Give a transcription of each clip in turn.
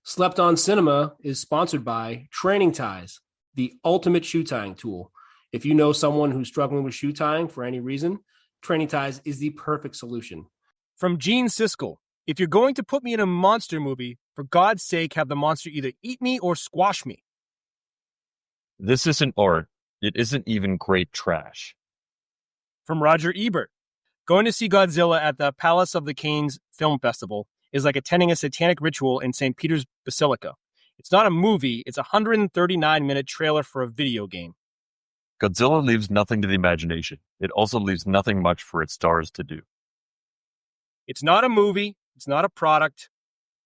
Slept on Cinema is sponsored by Training Ties, the ultimate shoe tying tool. If you know someone who's struggling with shoe tying for any reason, Training Ties is the perfect solution. From Gene Siskel, if you're going to put me in a monster movie, for God's sake, have the monster either eat me or squash me. This isn't art. It isn't even great trash. From Roger Ebert, going to see Godzilla at the Palace of the Canes Film Festival is like attending a satanic ritual in St. Peter's Basilica. It's not a movie, it's a 139-minute trailer for a video game. Godzilla leaves nothing to the imagination. It also leaves nothing much for its stars to do. It's not a movie, it's not a product,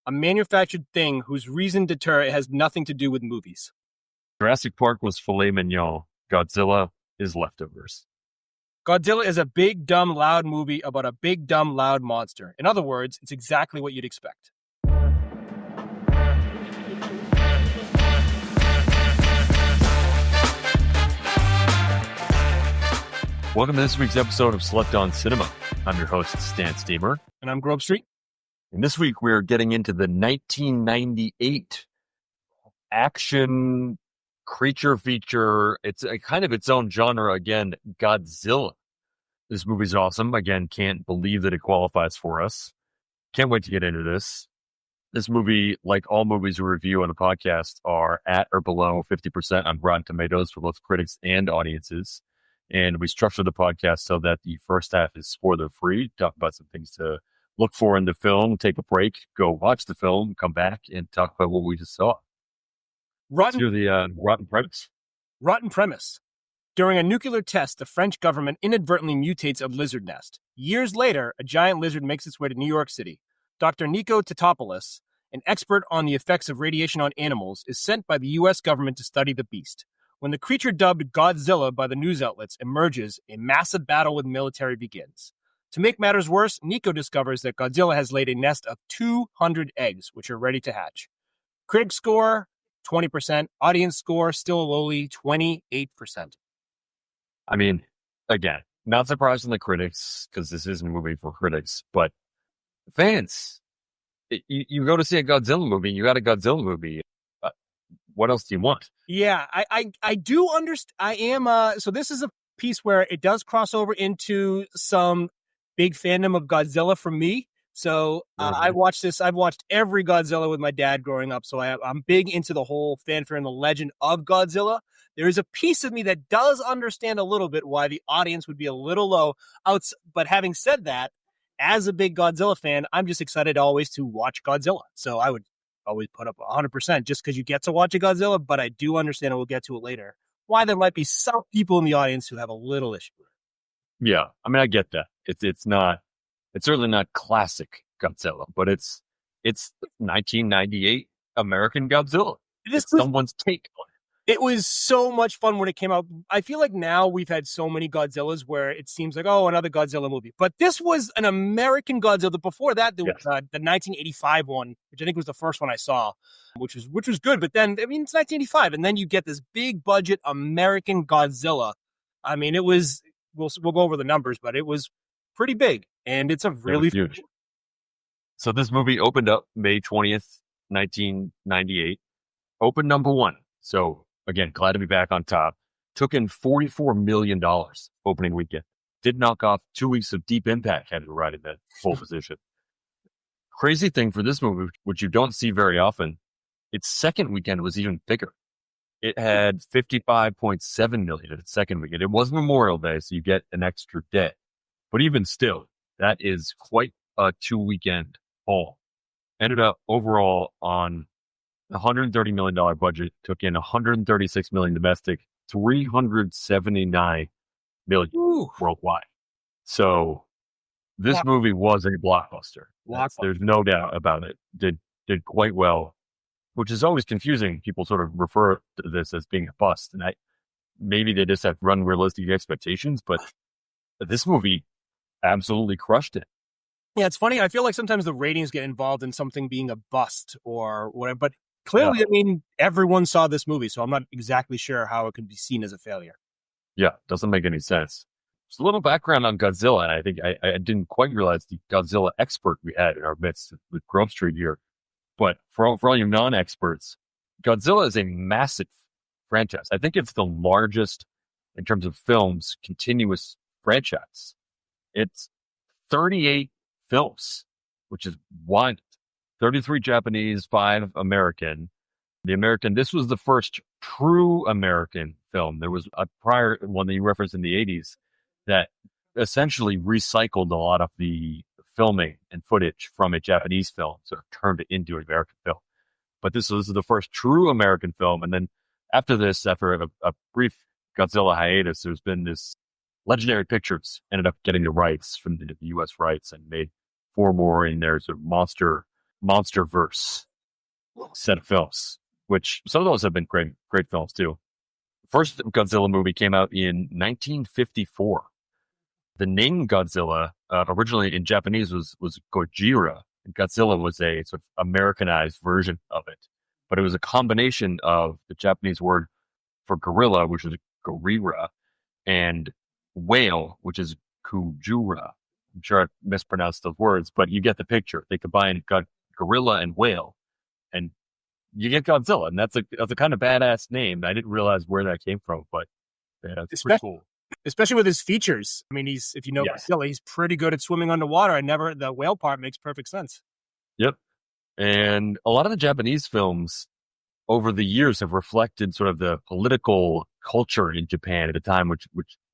a manufactured thing whose reason to deter it has nothing to do with movies. Jurassic Park was filet mignon. Godzilla is leftovers. Godzilla is a big, dumb, loud movie about a big, dumb, loud monster. In other words, it's exactly what you'd expect. Welcome to this week's episode of Slept on Cinema. I'm your host, Stan Steamer. And I'm GrobeStreet. And this week we're getting into the 1998 action creature feature. It's a kind of its own genre again, Godzilla. This movie's awesome. Again, can't believe that it qualifies for us. Can't wait to get into this. This movie, like all movies we review on the podcast, are at or below 50% on Rotten Tomatoes for both critics and audiences. And we structure the podcast so that the first half is spoiler-free, talk about some things to look for in the film, take a break, go watch the film, come back, and talk about what we just saw. Let's do the rotten premise. Rotten premise. During a nuclear test, the French government inadvertently mutates a lizard nest. Years later, a giant lizard makes its way to New York City. Dr. Nico Tatopoulos, an expert on the effects of radiation on animals, is sent by the U.S. government to study the beast. When the creature dubbed Godzilla by the news outlets emerges, a massive battle with the military begins. To make matters worse, Nico discovers that Godzilla has laid a nest of 200 eggs, which are ready to hatch. Critic score, 20%. Audience score, still a lowly 28%. I mean, again, not surprising the critics, because this is a movie for critics, but fans, you go to see a Godzilla movie, you got a Godzilla movie. What else do you want? Yeah, I do understand. I am, so this is a piece where it does cross over into some big fandom of Godzilla for me. So I've watched every Godzilla with my dad growing up. So I'm big into the whole fanfare and the legend of Godzilla. There is a piece of me that does understand a little bit why the audience would be a little low. But having said that, as a big Godzilla fan, I'm just excited always to watch Godzilla. So I would always put up 100% just because you get to watch a Godzilla. But I do understand, and we'll get to it later, why there might be some people in the audience who have a little issue with it. Yeah, I mean, I get that. It's certainly not classic Godzilla, but it's 1998 American Godzilla. It's someone's take on it. It was so much fun when it came out. I feel like now we've had so many Godzillas where it seems like, oh, another Godzilla movie. But this was an American Godzilla. Before that, there was the 1985 one, which I think was the first one I saw, which was good. But then, I mean, it's 1985, and then you get this big budget American Godzilla. I mean, it was. We'll go over the numbers, but it was pretty big, and it's a really huge. So this movie opened up May 20th, 1998. Opened number one. So again, glad to be back on top. Took in $44 million opening weekend. Did knock off 2 weeks of Deep Impact had to ride in that full position. Crazy thing for this movie, which you don't see very often, its second weekend was even bigger. It had 55.7 million in its second weekend. It was Memorial Day, so you get an extra day. But even still, that is quite a 2-weekend haul. Ended up overall on $130 million budget, took in $136 million domestic, $379 million worldwide. So this movie was a blockbuster. There's no doubt about it. Did quite well, which is always confusing. People sort of refer to this as being a bust, and maybe they just have unrealistic expectations, but this movie absolutely crushed it. Yeah, it's funny. I feel like sometimes the ratings get involved in something being a bust or whatever, but clearly, I mean, everyone saw this movie, so I'm not exactly sure how it could be seen as a failure. Yeah, doesn't make any sense. Just a little background on Godzilla, and I think I didn't quite realize the Godzilla expert we had in our midst with GrobeStreet here. But for all you non-experts, Godzilla is a massive franchise. I think it's the largest in terms of films, continuous franchise. It's 38 films, which is wild. 33 Japanese, 5 American. This was the first true American film. There was a prior one that you referenced in the 80s that essentially recycled a lot of the filming and footage from a Japanese film, so turned it into an American film. But this is the first true American film. And then after this, after a brief Godzilla hiatus, there's been this Legendary Pictures ended up getting the rights from the U.S. rights and made 4 more in their sort of monster verse set of films, which some of those have been great films too. The first Godzilla movie came out in 1954. The name Godzilla originally in Japanese was Gojira, and Godzilla was a sort of Americanized version of it. But it was a combination of the Japanese word for gorilla, which is gorira, and whale, which is kujura. I'm sure I mispronounced those words, but you get the picture. They combine gorilla and whale, and you get Godzilla, and that's a kind of badass name. I didn't realize where that came from, but yeah, it's pretty cool. Especially with his features. I mean, if you know Godzilla, he's pretty good at swimming underwater. The whale part makes perfect sense. Yep. And a lot of the Japanese films over the years have reflected sort of the political culture in Japan at the time which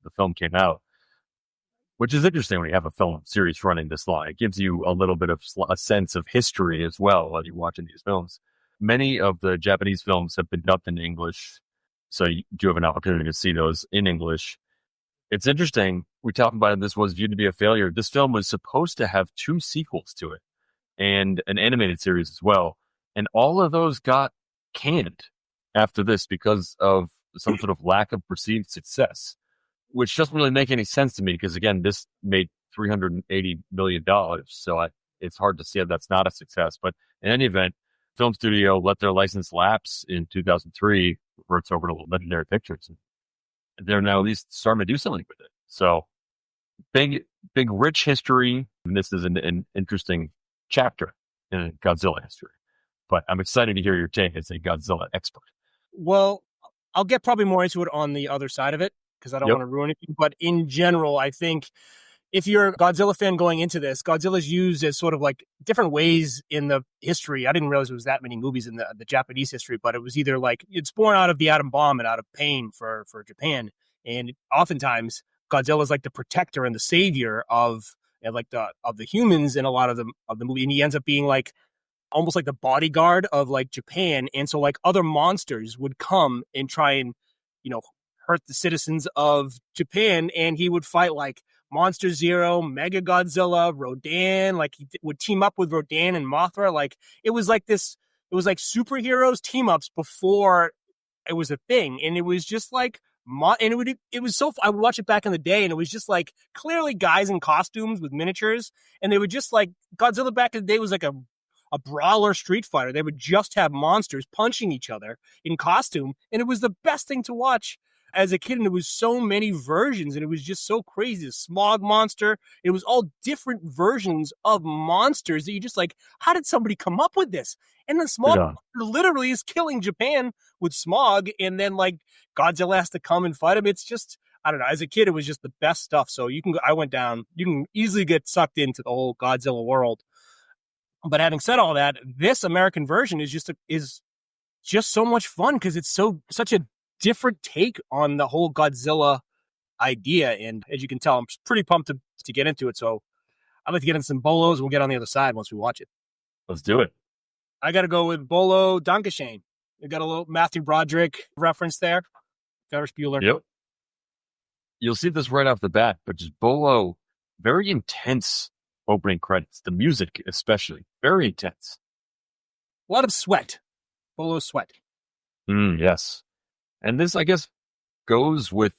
the film came out, which is interesting when you have a film series running this long. It gives you a little bit of a sense of history as well while you're watching these films. Many of the Japanese films have been dubbed in English, so you do have an opportunity to see those in English. It's interesting. We talked about it. This was viewed to be a failure. This film was supposed to have 2 sequels to it and an animated series as well. And all of those got canned after this because of some sort of lack of perceived success, which doesn't really make any sense to me because, again, this made $380 million. So it's hard to see if that's not a success. But in any event, film studio let their license lapse in 2003, reverts over to Legendary Pictures. They're now at least starting to do something with it. So big, rich history. And this is an interesting chapter in Godzilla history. But I'm excited to hear your take as a Godzilla expert. Well, I'll get probably more into it on the other side of it because I don't want to ruin anything. But in general, I think if you're a Godzilla fan going into this, Godzilla's used as sort of like different ways in the history. I didn't realize there was that many movies in the Japanese history, but it was either like it's born out of the atom bomb and out of pain for Japan. And oftentimes Godzilla's like the protector and the savior of the humans in a lot of the movie. And he ends up being like almost like the bodyguard of like Japan. And so like other monsters would come and try and, hurt the citizens of Japan. And he would fight like Monster Zero, Mega Godzilla, Rodan. Like he would team up with Rodan and Mothra. Like it was like superheroes team ups before it was a thing. And it was just like, it was so, I would watch it back in the day and it was just like clearly guys in costumes with miniatures. And they would just like, Godzilla back in the day was like a brawler street fighter. They would just have monsters punching each other in costume. And it was the best thing to watch as a kid. And it was so many versions and it was just so crazy. The smog monster. It was all different versions of monsters that you just like, how did somebody come up with this? And the smog monster literally is killing Japan with smog. And then like Godzilla has to come and fight him. It's just, I don't know. As a kid, it was just the best stuff. So you can easily get sucked into the whole Godzilla world. But having said all that, this American version is just so much fun because it's such a different take on the whole Godzilla idea. And as you can tell, I'm pretty pumped to get into it. So I'd like to get into some bolos. We'll get on the other side once we watch it. Let's do it. I got to go with Bolo Dankeschön. We got a little Matthew Broderick reference there. Ferris Bueller. Yep. You'll see this right off the bat, but just Bolo, very intense opening credits. The music, especially, very intense. A lot of sweat. Bolo sweat. Yes. And this, I guess, goes with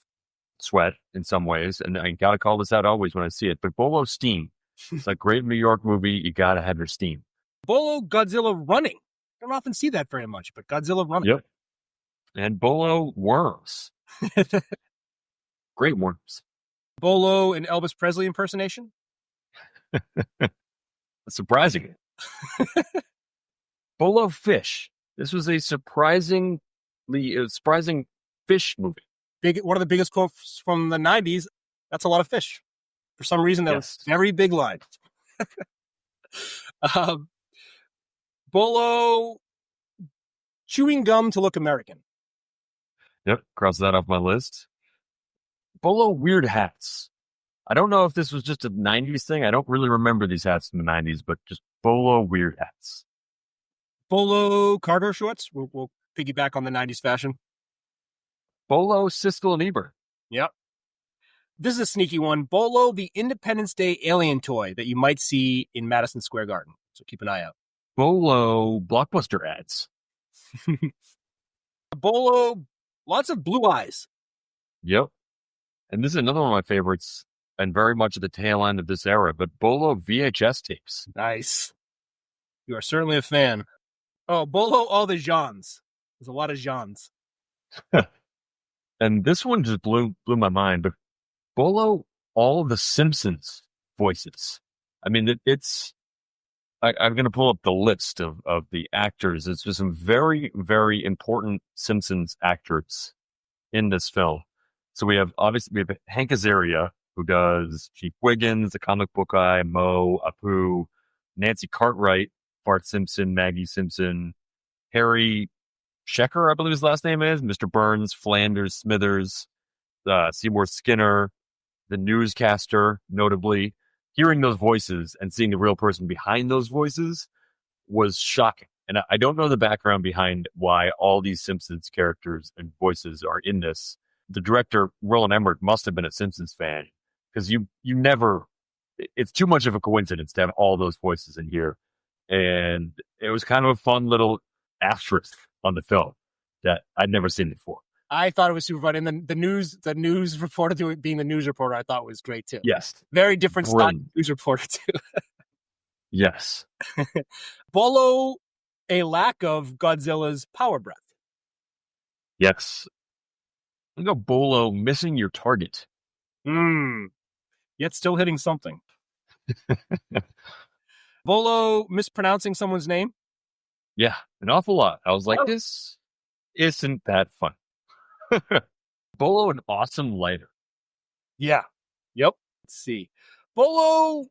sweat in some ways. And I got to call this out always when I see it. But Bolo steam. It's a great New York movie. You got to have your steam. Bolo Godzilla running. I don't often see that very much, but Godzilla running. Yep. And Bolo worms. Great worms. Bolo and Elvis Presley impersonation. Surprising. BOLO fish. This was a surprising fish movie. One of the biggest quotes from the 90s. That's a lot of fish. For some reason, that was very big line. BOLO chewing gum to look American. Yep, cross that off my list. BOLO weird hats. I don't know if this was just a 90s thing. I don't really remember these hats in the 90s, but just BOLO weird hats. BOLO cargo shorts. We'll piggyback on the 90s fashion. BOLO Siskel and Ebert. Yep. This is a sneaky one. BOLO, the Independence Day alien toy that you might see in Madison Square Garden. So keep an eye out. BOLO blockbuster ads. BOLO, lots of blue eyes. Yep. And this is another one of my favorites and very much at the tail end of this era, but BOLO VHS tapes. Nice. You are certainly a fan. Oh, BOLO, all the genres. There's a lot of genres. And this one just blew my mind, but BOLO, all the Simpsons voices. I mean, I'm going to pull up the list of the actors. It's just some very, very important Simpsons actors in this film. So we have Hank Azaria, who does Chief Wiggins, the comic book guy, Moe, Apu, Nancy Cartwright, Bart Simpson, Maggie Simpson, Harry Shecker, I believe his last name is, Mr. Burns, Flanders, Smithers, Seymour Skinner, the newscaster, notably. Hearing those voices and seeing the real person behind those voices was shocking. And I don't know the background behind why all these Simpsons characters and voices are in this. The director, Roland Emmerich, must have been a Simpsons fan, because you never, it's too much of a coincidence to have all those voices in here. And it was kind of a fun little asterisk on the film that I'd never seen before. I thought it was super fun. And then the news reporter being the news reporter, I thought was great too. Yes. Very different style news reporter too. Yes. BOLO, a lack of Godzilla's power breath. Yes. I go BOLO, missing your target. Yet still hitting something. BOLO, mispronouncing someone's name. Yeah, an awful lot. I was like, this isn't that fun. BOLO, an awesome lighter. Yeah. Yep. Let's see. BOLO,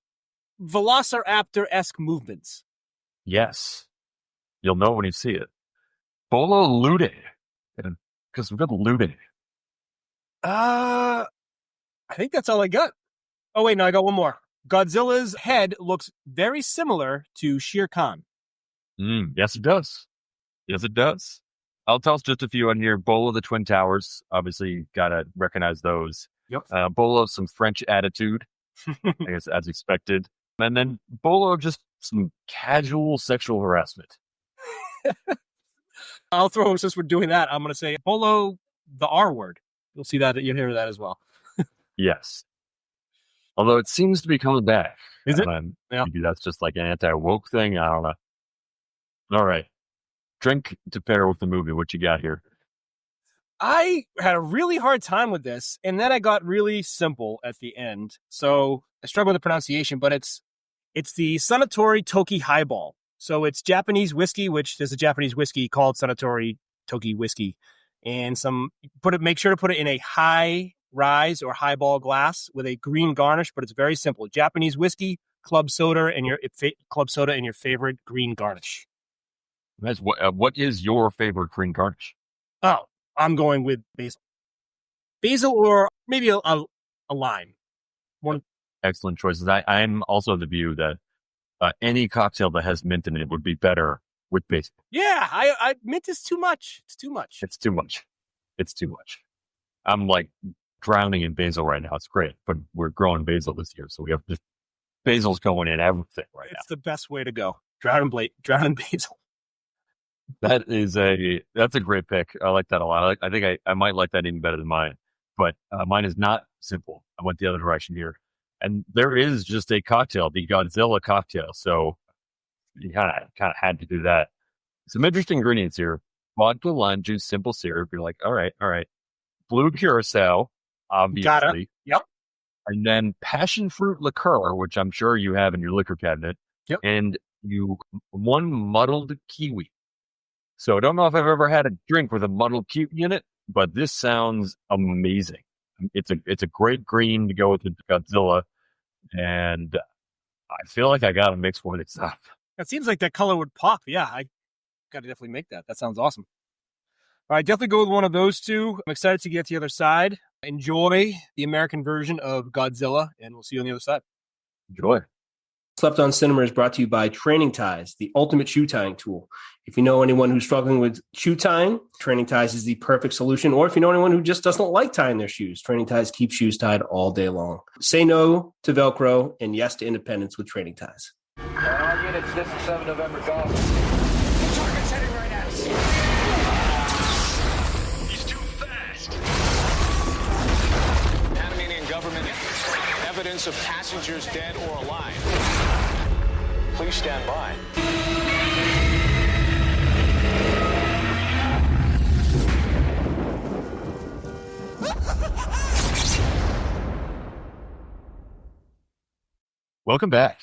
Velociraptor-esque movements. Yes. You'll know when you see it. BOLO looting. Because we've got looting. I think that's all I got. Oh, wait, no, I got one more. Godzilla's head looks very similar to Shere Khan. Yes, it does. Yes, it does. I'll toss just a few on here. BOLO, the Twin Towers. Obviously, got to recognize those. Yep. BOLO, some French attitude, I guess, as expected. And then BOLO, just some casual sexual harassment. I'll throw, since we're doing that, I'm going to say BOLO, the R word. You'll see that, you'll hear that as well. Yes. Although it seems to be coming back. Is it? Yeah. Maybe that's just like an anti-woke thing. I don't know. All right. Drink to pair with the movie. What you got here? I had a really hard time with this, and then I got really simple at the end. So I struggle with the pronunciation, but it's the Suntory Toki Highball. So it's Japanese whiskey, which there's a Japanese whiskey called Suntory Toki whiskey, and make sure to put it in a high rise or highball glass with a green garnish. But it's very simple: Japanese whiskey, club soda, and your favorite green garnish. That's what is your favorite green garnish? Oh, I'm going with basil. Basil or maybe a lime. One. Excellent choices. I'm also of the view that any cocktail that has mint in it would be better with basil. Yeah, I mint is too much. It's too much. It's too much. It's too much. I'm like drowning in basil right now. It's great, but we're growing basil this year, so we have just basil's going in everything right now. It's the best way to go. Drown in basil. That's a great pick. I like that a lot. I think I might like that even better than mine, but mine is not simple. I went the other direction here, and there is just a cocktail, the Godzilla cocktail. So you kind of had to do that. Some interesting ingredients here: vodka, lime juice, simple syrup. You're like, all right, blue curacao, obviously. Got it. Yep. And then passion fruit liqueur, which I'm sure you have in your liquor cabinet. Yep. And you one muddled kiwi. So I don't know if I've ever had a drink with a muddled kiwi in it, but this sounds amazing. It's a great green to go with the Godzilla, and I feel like I got to mix one of these up. That seems like that color would pop. Yeah, I got to definitely make that. That sounds awesome. All right, definitely go with one of those two. I'm excited to get to the other side. Enjoy the American version of Godzilla, and we'll see you on the other side. Enjoy. Slept on Cinema is brought to you by Training Ties, the ultimate shoe tying tool. If you know anyone who's struggling with shoe tying, Training Ties is the perfect solution. Or if you know anyone who just doesn't like tying their shoes, Training Ties keep shoes tied all day long. Say no to Velcro and yes to independence with Training Ties. All units, this is 7 November Golf. The target's heading right at us. He's too fast. Panamanian government, evidence of passengers dead or alive. Please stand by. Welcome back.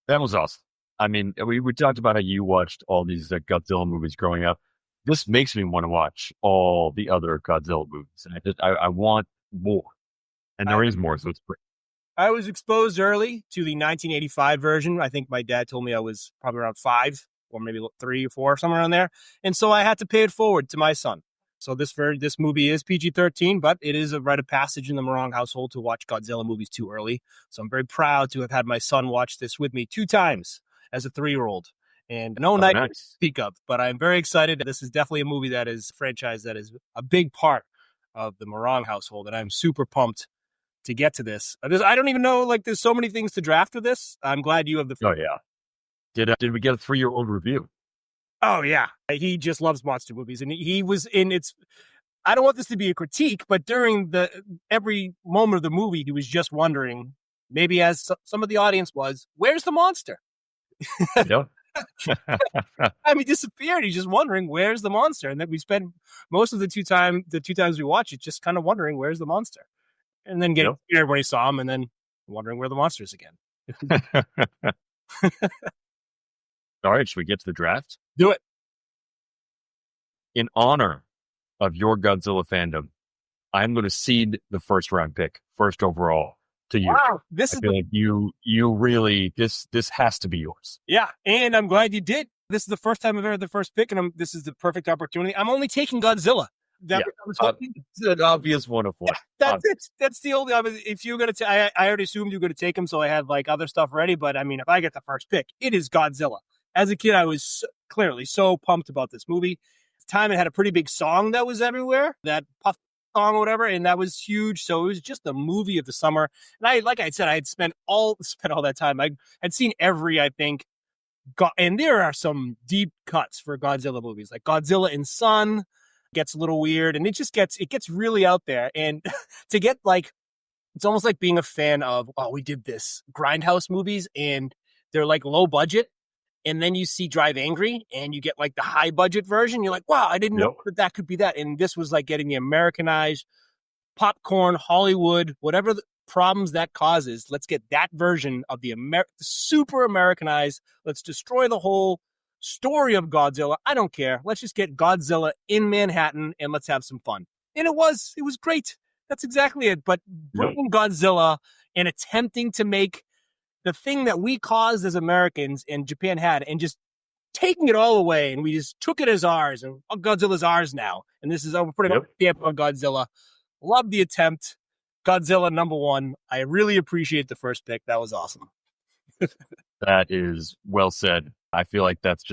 That was awesome. I mean, we talked about how you watched all these Godzilla movies growing up. This makes me want to watch all the other Godzilla movies. And I want more. And there is more, so it's great. I was exposed early to the 1985 version. I think my dad told me I was probably around 5 or maybe 3 or 4, somewhere around there. And so I had to pay it forward to my son. So this movie is PG-13, but it is a rite of passage in the Morong household to watch Godzilla movies too early. So I'm very proud to have had my son watch this with me 2 times as a 3-year-old. And no night to speak of, but I'm very excited. This is definitely a movie that is a franchise that is a big part of the Morong household, and I'm super pumped to get to this. I don't even know, like, there's so many things to draft for this. I'm glad you have the... Oh, yeah. Did we get a 3-year-old review? Oh, yeah. He just loves monster movies. And he was in its... I don't want this to be a critique, but during every moment of the movie, he was just wondering, maybe as some of the audience was, where's the monster? Yeah. I mean, disappeared. He's just wondering, where's the monster? And then we spent most of the two times we watch it just kind of wondering, where's the monster? And then getting scared when he saw him and then wondering where the monster is again. All right, should we get to the draft? Do it. In honor of your Godzilla fandom, I'm going to cede the first round pick, first overall, to you. Wow, I feel like you really, this has to be yours. Yeah, and I'm glad you did. This is the first time I've ever had the first pick, and this is the perfect opportunity. I'm only taking Godzilla. It's an obvious one of one. Yeah, that's the only. If you're gonna, I already assumed you were gonna take him, so I had like other stuff ready. But I mean, if I get the first pick, it is Godzilla. As a kid, I was clearly so pumped about this movie. At the time, it had a pretty big song that was everywhere, that Puff song or whatever, and that was huge. So it was just the movie of the summer. And I had spent all that time. I'd seen every, I think. And there are some deep cuts for Godzilla movies, like Godzilla and Sun gets a little weird, and it gets really out there. And to get like, it's almost like being a fan of, we did this Grindhouse movies, and they're like low budget, and then you see Drive Angry, and you get like the high budget version. You're like, wow, I didn't know that could be that. And this was like getting the Americanized popcorn, Hollywood, whatever the problems that causes. Let's get that version of the super Americanized. Let's destroy the whole story of Godzilla. I don't care. Let's just get Godzilla in Manhattan and let's have some fun. And it was great. That's exactly it. But bringing Godzilla and attempting to make the thing that we caused as Americans and Japan had, and just taking it all away, and we just took it as ours, and Godzilla's ours now. And this is we're putting a stamp on Godzilla. Love the attempt. Godzilla #1. I really appreciate the first pick. That was awesome. That is well said. I feel like that's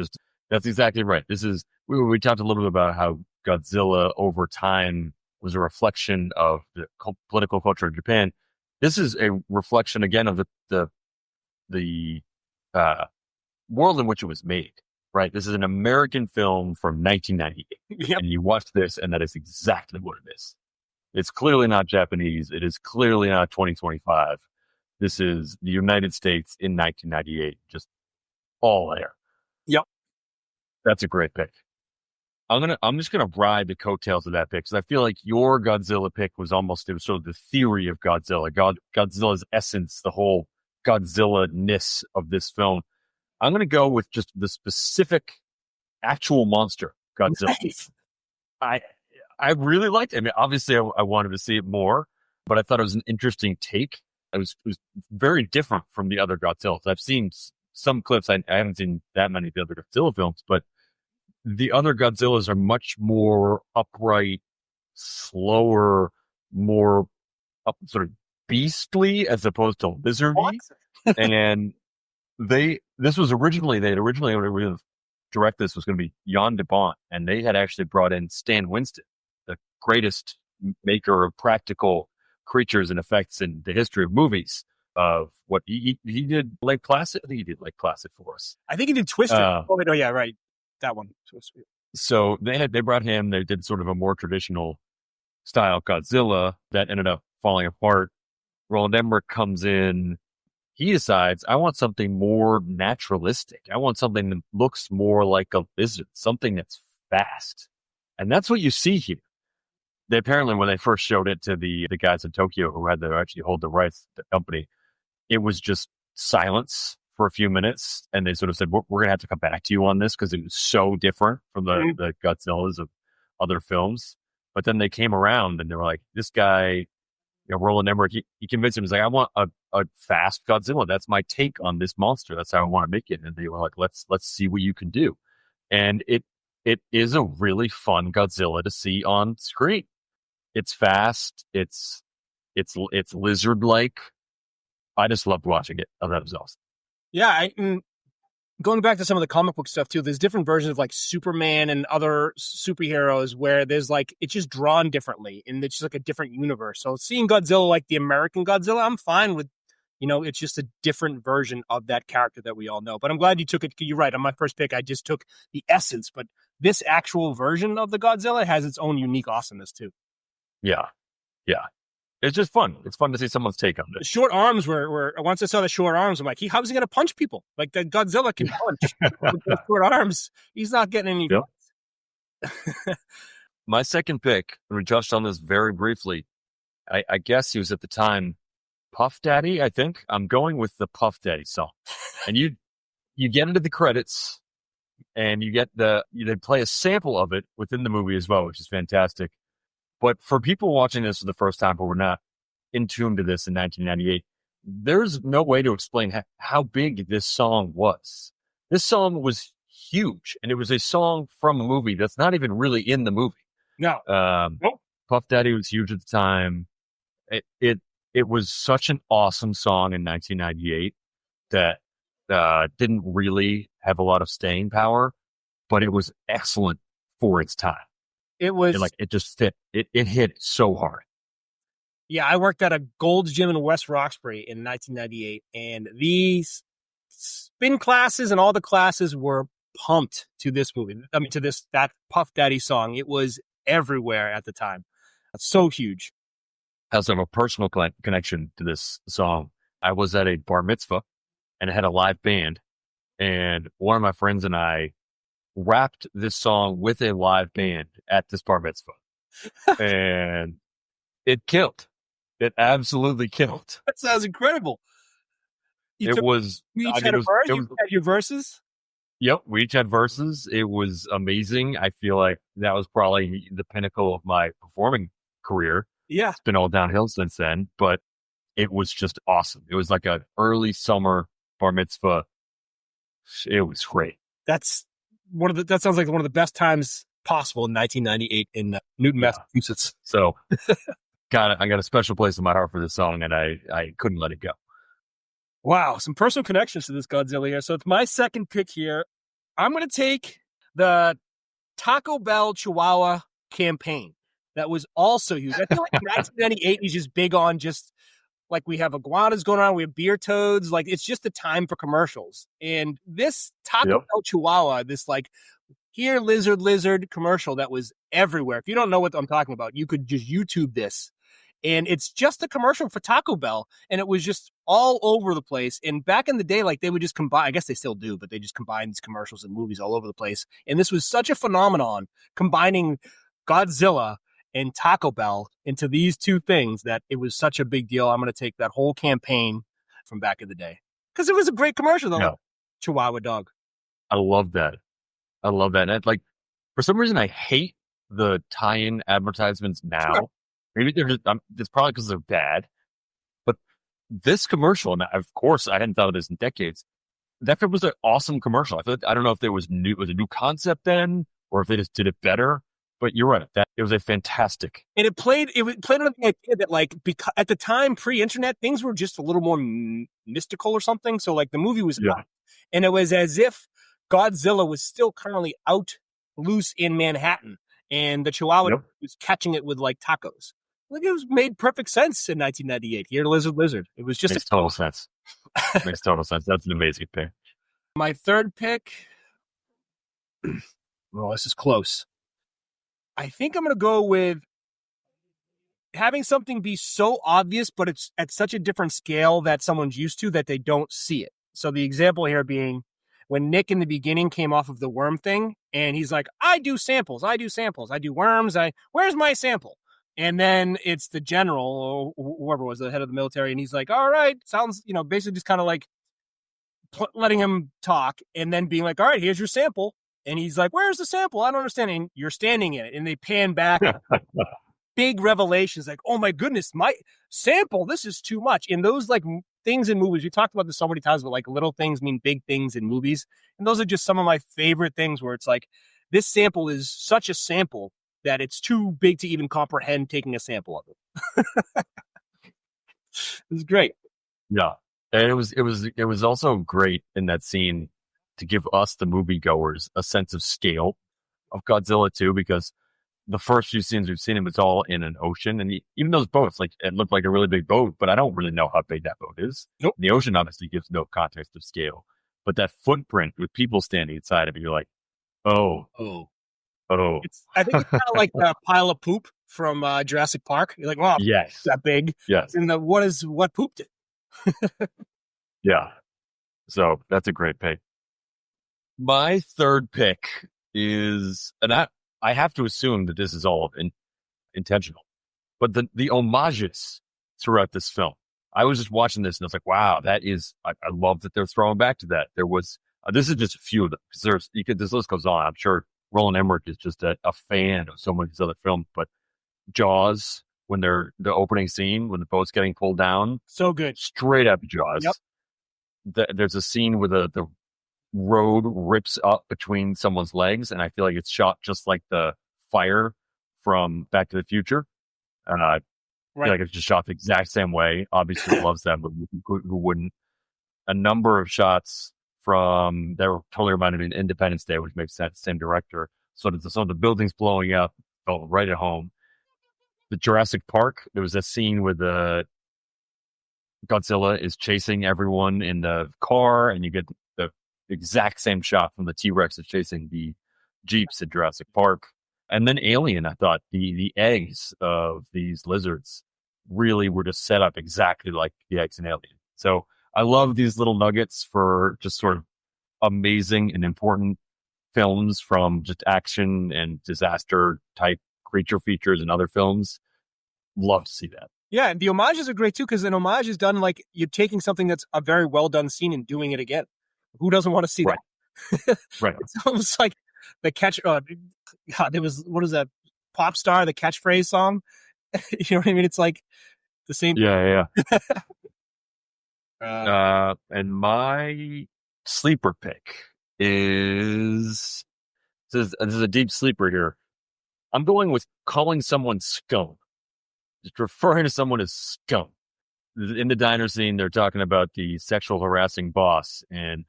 exactly right. This is, we talked a little bit about how Godzilla over time was a reflection of the political culture of Japan. This is a reflection again of the world in which it was made, right? This is an American film from 1998. And you watch this and that is exactly what it is. It's clearly not Japanese. It is clearly not 2025. This is the United States in 1998. Just all there. Yep. That's a great pick. I'm just gonna ride the coattails of that pick because I feel like your Godzilla pick was sort of the theory of Godzilla, Godzilla's essence, the whole Godzilla-ness of this film. I'm going to go with just the specific actual monster, Godzilla. Nice. I really liked it. I mean, obviously, I wanted to see it more, but I thought it was an interesting take. It was very different from the other Godzillas. I've seen some clips. I haven't seen that many of the other Godzilla films, but the other Godzillas are much more upright, slower, more sort of beastly as opposed to lizardy. And they had originally direct this was going to be Jan de Bont, and they had actually brought in Stan Winston, the greatest maker of practical creatures and effects in the history of movies. Of what he did Lake Placid. I think he did Lake Placid for us. I think he did Twister. Oh yeah, right, that one. So they brought him. They did sort of a more traditional style Godzilla that ended up falling apart. Roland Emmerich comes in. He decides, I want something more naturalistic. I want something that looks more like a lizard, something that's fast. And that's what you see here. They apparently, when they first showed it to the guys in Tokyo who had to actually hold the rights to the company, it was just silence for a few minutes. And they sort of said, we're going to have to come back to you on this because it was so different from the Godzillas of other films. But then they came around and they were like, this guy, Roland Emmerich, he convinced him. He's like, I want a fast Godzilla. That's my take on this monster. That's how I want to make it. And they were like, let's see what you can do. And it is a really fun Godzilla to see on screen. It's fast. It's lizard-like. I just loved watching it. I thought it was awesome. Yeah, going back to some of the comic book stuff too, there's different versions of like Superman and other superheroes where there's like, it's just drawn differently and it's just like a different universe. So seeing Godzilla like the American Godzilla, I'm fine with, it's just a different version of that character that we all know. But I'm glad you took it. You're right. On my first pick, I just took the essence, but this actual version of the Godzilla has its own unique awesomeness too. Yeah. It's just fun. It's fun to see someone's take on it. The short arms were once I saw the short arms, I'm like, how's he going to punch people? Like that Godzilla can punch with those short arms. He's not getting any. Yep. My second pick, and we touched on this very briefly. I guess he was at the time Puff Daddy, I think. I'm going with the Puff Daddy song. And you get into the credits and you get they play a sample of it within the movie as well, which is fantastic. But for people watching this for the first time who were not in tune to this in 1998, there's no way to explain how big this song was. This song was huge, and it was a song from a movie that's not even really in the movie. No. Nope. Puff Daddy was huge at the time. It was such an awesome song in 1998 that didn't really have a lot of staying power, but it was excellent for its time. It was it just fit. It hit so hard. Yeah, I worked at a Gold's Gym in West Roxbury in 1998, and these spin classes and all the classes were pumped to this movie. I mean, that Puff Daddy song. It was everywhere at the time. It's so huge. I also have a personal connection to this song. I was at a bar mitzvah, and it had a live band, and one of my friends and I rapped this song with a live band at this bar mitzvah. And it killed. It absolutely killed. That sounds incredible. You each had your verses? Yep, we each had verses. It was amazing. I feel like that was probably the pinnacle of my performing career. Yeah. It's been all downhill since then, but it was just awesome. It was like an early summer bar mitzvah. It was great. That sounds like one of the best times possible in 1998 in Newton, Massachusetts. So I got a special place in my heart for this song, and I couldn't let it go. Wow, some personal connections to this Godzilla here. So it's my second pick here. I'm going to take the Taco Bell Chihuahua campaign. That was also huge. I feel like 1998 is just big on just like we have iguanas going on, we have beer toads. Like it's just the time for commercials. And this Taco Bell Chihuahua, this like here lizard commercial that was everywhere. If you don't know what I'm talking about, you could just YouTube this. And it's just a commercial for Taco Bell. And it was just all over the place. And back in the day, like they would just combine, I guess they still do, but they just combine these commercials and movies all over the place. And this was such a phenomenon, combining Godzilla and Taco Bell into these two things, that it was such a big deal. I'm going to take that whole campaign from back in the day because it was a great commercial though. Chihuahua dog. I love that. And like, for some reason, I hate the tie-in advertisements now. Sure. Maybe they're just, it's probably because they're bad. But this commercial, and of course, I hadn't thought of this in decades. That was an awesome commercial. I don't know if it was a new concept then, or if they just did it better. But you're right. That it was a fantastic. And it played on the idea that, like, because at the time, pre-internet, things were just a little more mystical or something. So, like, the movie was out, and it was as if Godzilla was still currently out loose in Manhattan, and the Chihuahua was catching it with, like, tacos. Like, it was made perfect sense in 1998. Here, Lizard. It was just makes total sense. Makes total sense. That's an amazing pick. My third pick. Well, this is close. I think I'm going to go with having something be so obvious, but it's at such a different scale that someone's used to that they don't see it. So the example here being when Nick in the beginning came off of the worm thing, and he's like, I do samples. I do worms. Where's my sample? And then it's the general, or whoever was the head of the military, and he's like, all right, sounds, basically just kind of like letting him talk, and then being like, all right, here's your sample. And he's like, where's the sample? I don't understand. And you're standing in it. And they pan back. Big revelations like, oh my goodness, my sample, this is too much. And those like things in movies, we talked about this so many times, but like little things mean big things in movies. And those are just some of my favorite things where it's like, this sample is such a sample that it's too big to even comprehend taking a sample of it. It was great. Yeah. And it was also great in that scene to give us, the moviegoers, a sense of scale of Godzilla too, because the first few scenes we've seen him, it's all in an ocean, and even those boats, like it looked like a really big boat, but I don't really know how big that boat is. Nope. The ocean obviously gives no context of scale, but that footprint with people standing inside of it, you're like, oh. I think it's kind of like the pile of poop from Jurassic Park. You're like, wow, yes, it's that big. Yes, and what pooped it? Yeah, so that's a great pick. My third pick is, and I have to assume that this is all intentional, but the homages throughout this film. I was just watching this and I was like, wow, that is, I love that they're throwing back to that. There was, this is just a few of them, because this list goes on. I'm sure Roland Emmerich is just a fan of so many of these other films, but Jaws, when the opening scene, when the boat's getting pulled down. So good. Straight up Jaws. Yep. There's a scene where the road rips up between someone's legs, and I feel like it's shot just like the fire from Back to the Future. And I feel like it's just shot the exact same way. Obviously loves that, but who wouldn't? A number of shots from that were totally reminded me of Independence Day, which makes sense, same director. So the buildings blowing up felt right at home. The Jurassic Park, there was a scene where the Godzilla is chasing everyone in the car, and you get the exact same shot from the T-Rex is chasing the Jeeps at Jurassic Park. And then Alien, I thought the eggs of these lizards really were just set up exactly like the eggs in Alien. So I love these little nuggets for just sort of amazing and important films from just action and disaster type creature features and other films. Love to see that. Yeah, and the homages are great too, because an homage is done like you're taking something that's a very well done scene and doing it again. Who doesn't want to see that? Right. It's almost like the catch. God, there was, what is that? Pop Star, the catchphrase song. You know what I mean? It's like the same. Yeah. And my sleeper pick is this is a deep sleeper here. I'm going with calling someone scum. Just referring to someone as scum. In the diner scene, they're talking about the sexual harassing boss, and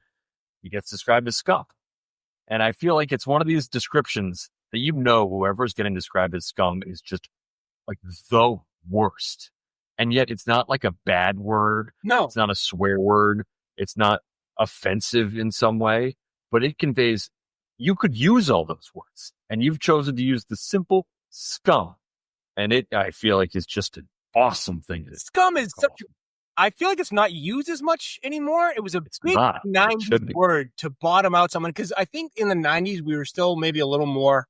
he gets described as scum. And I feel like it's one of these descriptions that whoever's getting described as scum is just like the worst. And yet it's not like a bad word. No. It's not a swear word. It's not offensive in some way, but it conveys, you could use all those words, and you've chosen to use the simple scum. And I feel like it's just an awesome thing. Scum is I feel like it's not used as much anymore. It was a big 90s word to bottom out someone, because I think in the 90s we were still maybe a little more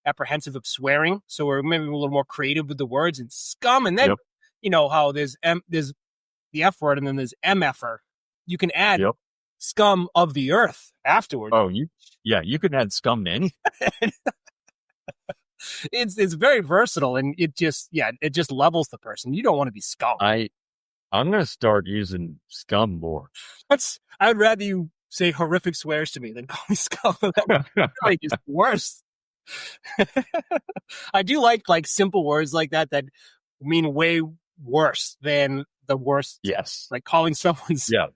apprehensive of swearing, so we're maybe a little more creative with the words. And scum, and then you know how there's the F word, and then there's MFer. You can add scum of the earth afterwards. Oh, you can add scum to anything. It's very versatile, and it just levels the person. You don't want to be scum. I'm gonna start using scum more. I would rather you say horrific swears to me than call me scum. That's really just worse. I do like simple words like that mean way worse than the worst. Yes. Like calling someone's. Yeah.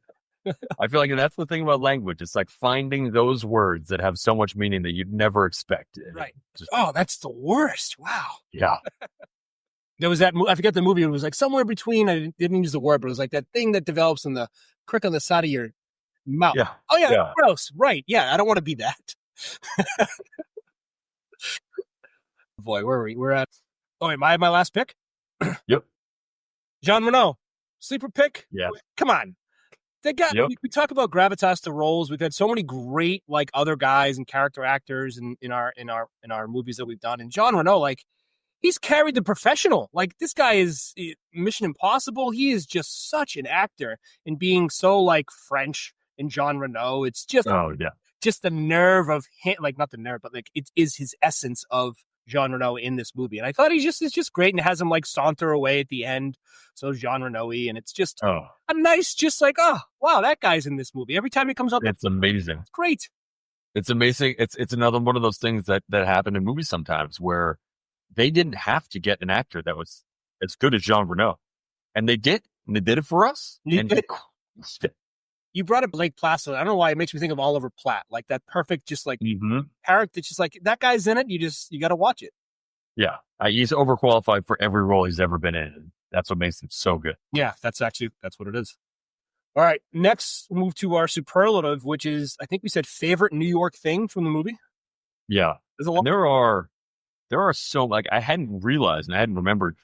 I feel like that's the thing about language. It's like finding those words that have so much meaning that you'd never expect. Right. Oh, that's the worst. Wow. Yeah. There was that, I forget the movie. It was like somewhere between, I didn't use the word, but it was like that thing that develops in the crick on the side of your mouth. Yeah. Oh, yeah. Gross. Right. Yeah. I don't want to be that. Boy, where are we? We're at, am I my last pick? Yep. Jean Reno, sleeper pick? Yeah. Come on. They got, we talk about gravitas to roles. We've had so many great like other guys and character actors in our movies that we've done. And Jean Reno, like, he's carried the professional. Like, this guy is Mission Impossible. He is just such an actor, and being so like French in Jean Reno. It's just just the nerve of him, like not the nerve, but like it is his essence of Jean Reno in this movie. And I thought is just great, and has him like saunter away at the end. So Jean Reno-y, and it's just a nice, just like, oh wow, that guy's in this movie. Every time he comes up, it's amazing. It's great. It's amazing. It's another one of those things that happen in movies sometimes where they didn't have to get an actor that was as good as Jean Reno, and they did it for us. You brought up Blake Placid. I don't know why it makes me think of Oliver Platt, like that perfect, just like character. Just like that guy's in it. You got to watch it. Yeah, he's overqualified for every role he's ever been in. That's what makes him so good. Yeah, that's what it is. All right, next we'll move to our superlative, which is, I think we said favorite New York thing from the movie. Yeah, there are so, like, I hadn't realized and I hadn't remembered.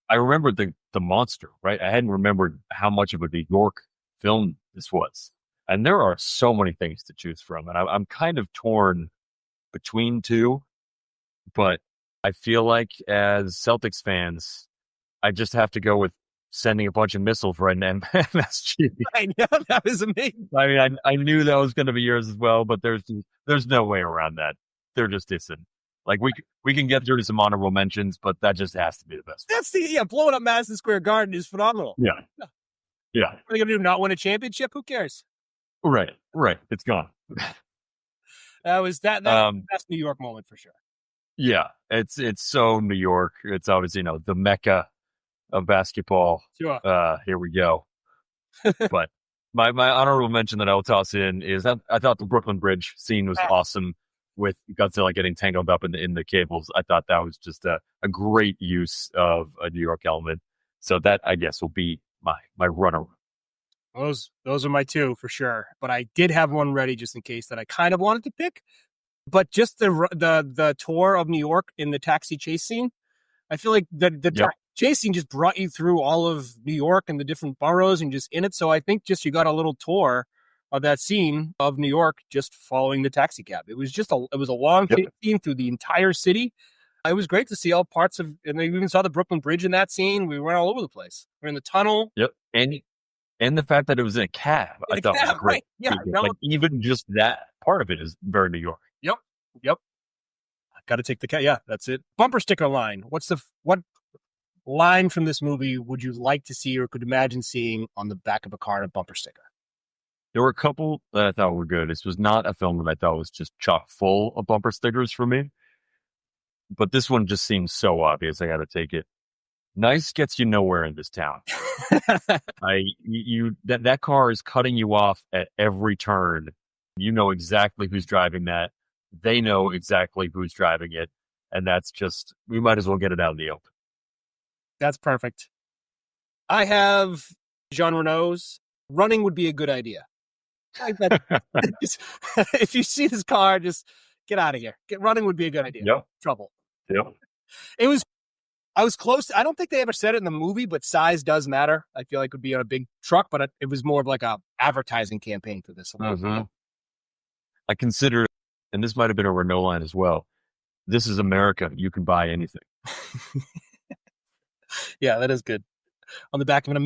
I remembered the monster, right? I hadn't remembered how much of a New York film this was. And there are so many things to choose from. And I'm kind of torn between two, but I feel like as Celtics fans, I just have to go with sending a bunch of missiles right in MSG. I know, that was amazing. I mean, I knew that was going to be yours as well, but there's no way around that. There just isn't. Like, we can get through to some honorable mentions, but that just has to be the best. That's blowing up Madison Square Garden is phenomenal. Yeah. Yeah. What are they going to do? Not win a championship? Who cares? Right. It's gone. That was the best New York moment for sure. Yeah. It's so New York. It's obviously, the Mecca of basketball. Sure. Here we go. But my honorable mention that I'll toss in is I thought the Brooklyn Bridge scene was awesome, with Godzilla getting tangled up in the cables. I thought that was just a great use of a New York element. So that, I guess, will be my runner. Those are my two for sure. But I did have one ready just in case that I kind of wanted to pick. But just the tour of New York in the taxi chase scene, I feel like the chase scene just brought you through all of New York and the different boroughs and just in it. So I think just you got a little tour of that scene of New York just following the taxi cab. It was just a long scene through the entire city. It was great to see all parts of, and we even saw the Brooklyn Bridge in that scene. We went all over the place. We're in the tunnel. Yep. And the fact that it was in a cab, I thought was great. Right. Yeah. Like, even just that part of it is very New York. Yep. Got to take the cab. Yeah, that's it. Bumper sticker line. What line from this movie would you like to see or could imagine seeing on the back of a car in a bumper sticker? There were a couple that I thought were good. This was not a film that I thought was just chock full of bumper stickers for me. But this one just seems so obvious. I got to take it. Nice gets you nowhere in this town. That car is cutting you off at every turn. You know exactly who's driving that. They know exactly who's driving it. And that's just, we might as well get it out in the open. That's perfect. I have Jean Reno's running would be a good idea. If you see this car, just get out of here. Running would be a good idea. Yep. Trouble. Yep. I was close. I don't think they ever said it in the movie, but size does matter. I feel like it would be on a big truck, but it was more of like a advertising campaign for this. Mm-hmm. I consider, and this might have been a Renault line as well, this is America. You can buy anything. Yeah, that is good. On the back of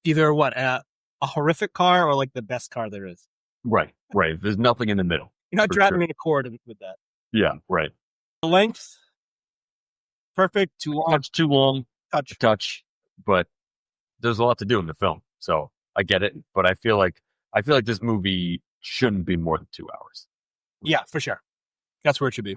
either a horrific car or like the best car there is. Right. There's nothing in the middle. You're not driving in a cord with that. Yeah, right. The length, perfect. Too long. Too long. Touch. But there's a lot to do in the film, so I get it. But I feel like this movie shouldn't be more than 2 hours. Yeah, for sure. That's where it should be.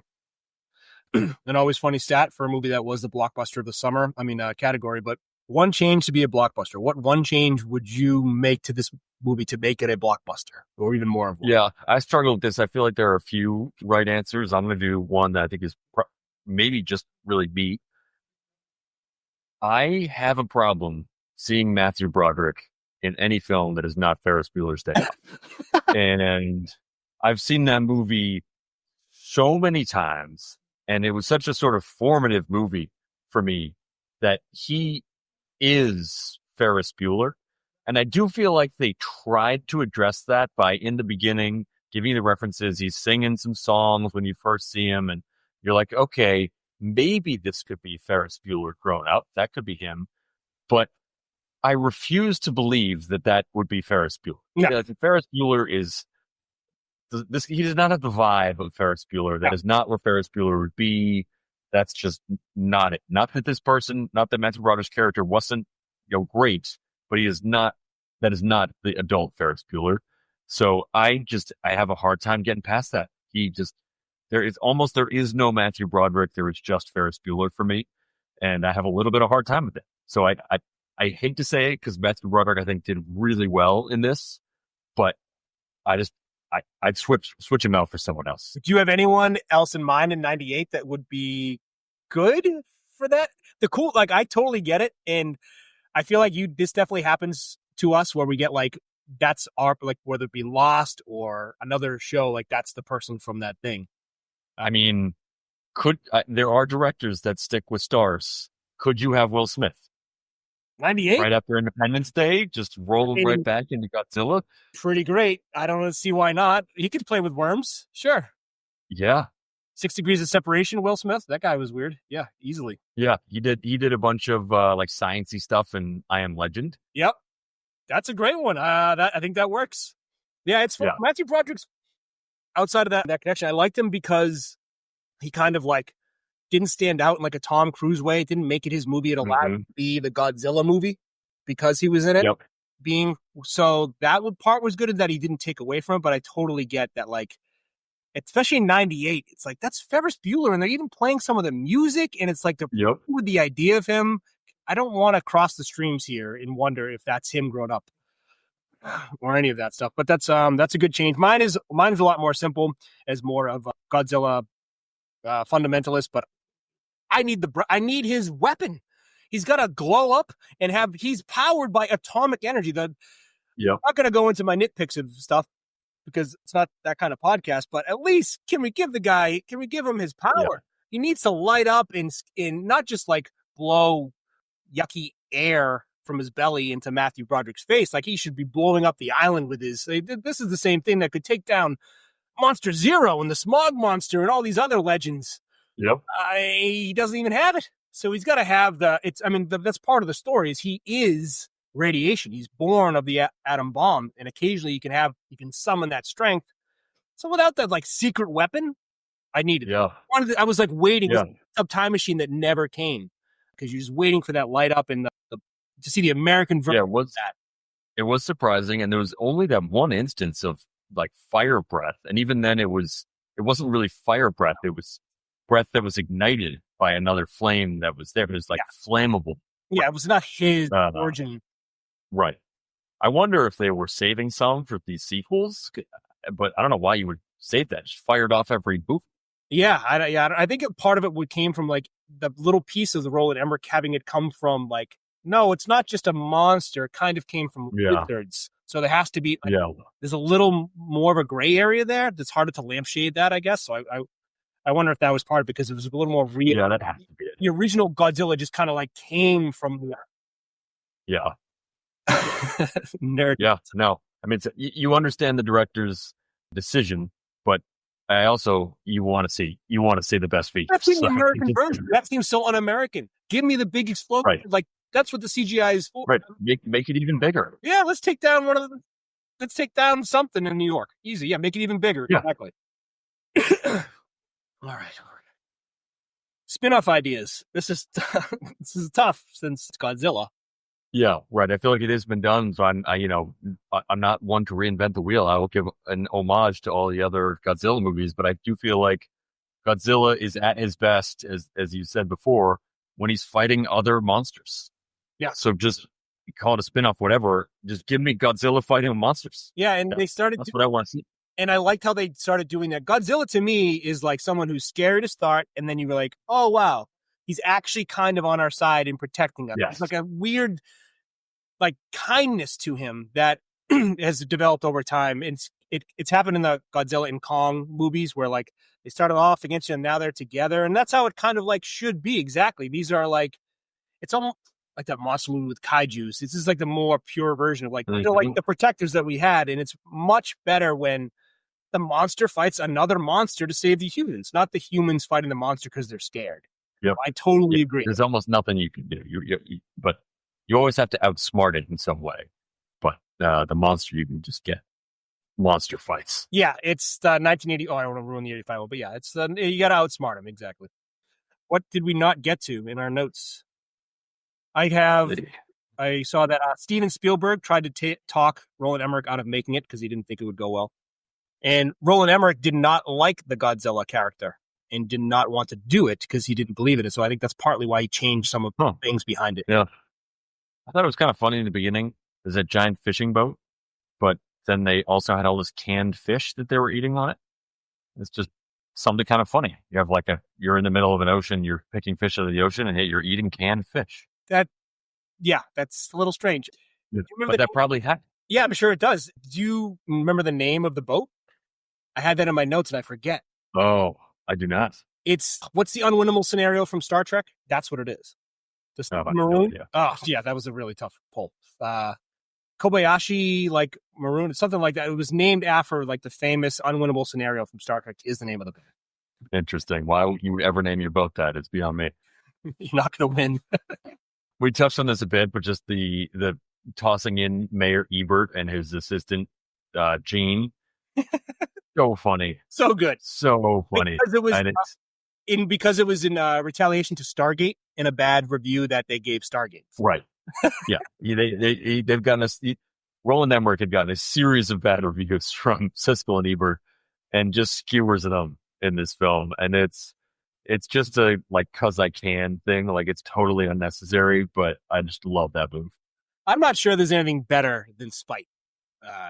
An always funny stat for a movie that was the blockbuster of the summer. Category, but one change to be a blockbuster. What one change would you make to this movie to make it a blockbuster, or even more of one? Yeah, I struggle with this. I feel like there are a few right answers. I'm going to do one that I think is maybe just really me. I have a problem seeing Matthew Broderick in any film that is not Ferris Bueller's Day Off. And I've seen that movie so many times, and it was such a sort of formative movie for me that he is Ferris Bueller. And I do feel like they tried to address that by, in the beginning, giving you the references. He's singing some songs when you first see him, and you're like, okay, maybe this could be Ferris Bueller grown up. That could be him. But I refuse to believe that would be Ferris Bueller. No. Ferris Bueller is this. He does not have the vibe of Ferris Bueller. That is not where Ferris Bueller would be. That's just not it. Not that this person, not that Matthew Broderick's character wasn't, great, but he is not. That is not the adult Ferris Bueller. So I have a hard time getting past that. There is no Matthew Broderick. There is just Ferris Bueller for me, and I have a little bit of a hard time with it. So I hate to say it because Matthew Broderick, I think, did really well in this, but I'd switch him out for someone else. Do you have anyone else in mind in 98 that would be good for that? I totally get it. And I feel like this definitely happens to us where we get that's our, whether it be Lost or another show, that's the person from that thing. There are directors that stick with stars. Could you have Will Smith? 98? Right after Independence Day, just roll him right back into Godzilla. Pretty great. I don't see why not. He could play with worms. Sure. Yeah. 6 Degrees of Separation, Will Smith. That guy was weird. Yeah, easily. Yeah, he did a bunch of sciencey stuff in I Am Legend. Yep. That's a great one. I think that works. Yeah, it's fun. Yeah. Matthew Broderick's outside of that connection. I liked him because he kind of didn't stand out in a Tom Cruise way. It didn't make it his movie. It allowed him to be the Godzilla movie because he was in it. Yep. So that part was good in that he didn't take away from it, but I totally get that especially in 98, it's that's Ferris Bueller and they're even playing some of the music and it's with the idea of him. I don't want to cross the streams here and wonder if that's him grown up or any of that stuff, but that's a good change. Mine is a lot more simple as more of a Godzilla fundamentalist, but I need his weapon. He's got to glow up and he's powered by atomic energy. I'm not going to go into my nitpicks of stuff because it's not that kind of podcast, but at least can we give him his power? Yeah. He needs to light up and not just blow yucky air from his belly into Matthew Broderick's face. He should be blowing up the island with his, this is the same thing that could take down Monster Zero and the Smog Monster and all these other legends. Yep. He doesn't even have it. So he's got to have that's part of the story is he is radiation. He's born of the atom bomb. And occasionally you can summon that strength. So without that secret weapon, I needed it. I was waiting a time machine that never came because you're just waiting for that light up and to see the American version of that. It was surprising. And there was only that one instance of fire breath. And even then it wasn't really fire breath. It was breath that was ignited by another flame that was there. It was flammable. Yeah, it was not his origin. Right. I wonder if they were saving some for these sequels, but I don't know why you would save that. Just fired off every movie. Yeah, I think part of it came from the little piece of the Roland Emmerich having it come from no, it's not just a monster. It kind of came from lizards. So there has to be there's a little more of a gray area there. That's harder to lampshade that, I guess. So I wonder if that was part of it because it was a little more real. Yeah, that has to be it. The original Godzilla just kind of came from there. Yeah. Nerd. Yeah. No, you understand the director's decision, but I also you want to see the best features. That's the American version. That seems so un-American. Give me the big explosion. Right. That's what the CGI is for. Right. Make it even bigger. Yeah, let's take down one of them. let's take down something in New York. Easy. Yeah, make it even bigger. Yeah. Exactly. All right. Spin-off ideas. This is tough since it's Godzilla. Yeah, right. I feel like it has been done. So I'm not one to reinvent the wheel. I will give an homage to all the other Godzilla movies, but I do feel like Godzilla is at his best, as you said before, when he's fighting other monsters. Yeah. So just call it a spin-off, whatever. Just give me Godzilla fighting monsters. Yeah, and they started. That's what I want to see. And I liked how they started doing that. Godzilla to me is like someone who's scary to start, and then you were like, oh wow, he's actually kind of on our side and protecting us. Yes. It's like a weird, like, kindness to him that has developed over time. And it's happened in the Godzilla and Kong movies where like they started off against you and now they're together, and that's how it kind of like should be. Exactly. These are like, it's almost like that monster movie with kaijus. This is like the more pure version of like, these are like the protectors that we had, and it's much better when the monster fights another monster to save the humans, not the humans fighting the monster because they're scared. Yep. I totally agree. There's almost nothing you can do. But you always have to outsmart it in some way. But the monster, you can just get monster fights. Yeah, it's the 1980. Oh, I don't want to ruin the 85 one, but yeah, it's you got to outsmart him. Exactly. What did we not get to in our notes? I saw that Steven Spielberg tried to talk Roland Emmerich out of making it because he didn't think it would go well. And Roland Emmerich did not like the Godzilla character and did not want to do it because he didn't believe in it. So I think that's partly why he changed some of the things behind it. Yeah. I thought it was kind of funny in the beginning. There's a giant fishing boat, but then they also had all this canned fish that they were eating on it. It's just something kind of funny. You have like you're in the middle of an ocean, you're picking fish out of the ocean, and yet you're eating canned fish. That's a little strange. But that probably happened. Yeah, I'm sure it does. Do you remember the name of the boat? I had that in my notes and I forget. Oh, I do not. What's the unwinnable scenario from Star Trek? That's what it is. Just maroon. Oh, yeah, that was a really tough pull. Kobayashi, like maroon, something like that. It was named after like the famous unwinnable scenario from Star Trek. Is the name of the band. Interesting. Why would you ever name your boat that? It's beyond me. You're not going to win. We touched on this a bit, but just the tossing in Mayor Ebert and his assistant Gene. So funny. So good. So funny. Because it was in retaliation to Stargate in a bad review that they gave Stargate. Right. Yeah. They've gotten Roland Emmerich had gotten a series of bad reviews from Siskel and Ebert and just skewers them in this film. And it's just a like, 'cause I can thing. Like it's totally unnecessary, but I just love that move. I'm not sure there's anything better than spite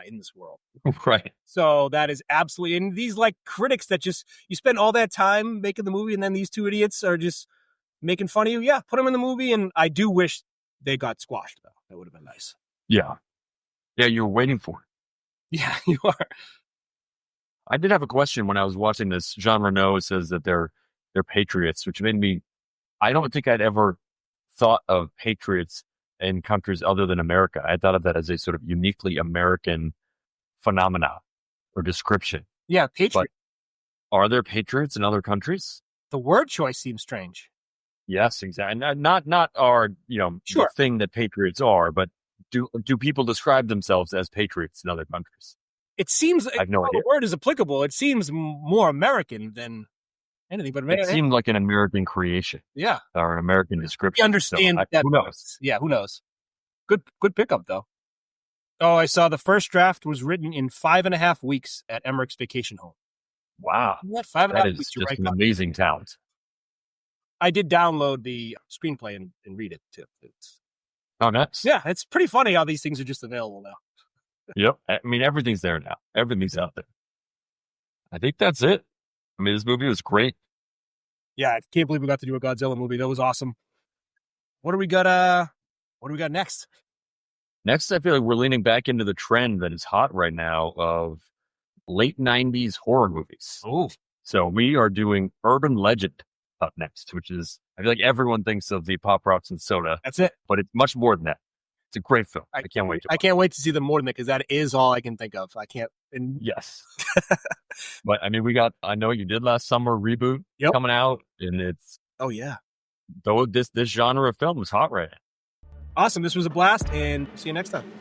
in this world. Right. So that is absolutely, and these like critics that just, you spend all that time making the movie and then these two idiots are just making fun of you. Yeah, put them in the movie. And I do wish they got squashed though. That would have been nice. Yeah. Yeah, you were waiting for it. Yeah, you are. I did have a question when I was watching this. Jean Reno says that they're patriots, which made me, I don't think I'd ever thought of patriots in countries other than America. I thought of that as a sort of uniquely American phenomena or description. Yeah, patriot. But are there patriots in other countries? The word choice seems strange. Yes, exactly. Not our, sure, the thing that patriots are, but do people describe themselves as patriots in other countries? It seems I have no idea. The word is applicable. It seems more American than anything, but it seemed like an American creation. Yeah. Or an American description. You understand that. Who knows? Yeah, who knows? Good pickup, though. Oh, I saw the first draft was written in 5.5 weeks at Emmerich's vacation home. Wow. What? 5.5 weeks? That is just an amazing talent. I did download the screenplay and read it, too. Oh, nice. Yeah, it's pretty funny how these things are just available now. Yep. I mean, everything's there now. Everything's out there. I think that's it. I mean, this movie was great. Yeah, I can't believe we got to do a Godzilla movie. That was awesome. What do we got next? Next, I feel like we're leaning back into the trend that is hot right now of late 90s horror movies. Oh. So we are doing Urban Legend up next, which is, I feel like everyone thinks of the Pop Rocks and Soda. That's it. But it's much more than that. It's a great film. I can't wait to watch. I can't wait to see them more than that because that is all I can think of. I can't. Yes. But I mean, we got I Know What You Did Last Summer reboot coming out, and it's though this genre of film is hot right now. Awesome. This was a blast, and see you next time.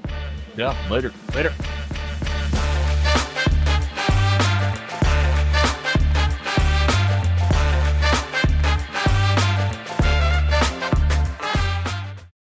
Yeah, later. Later.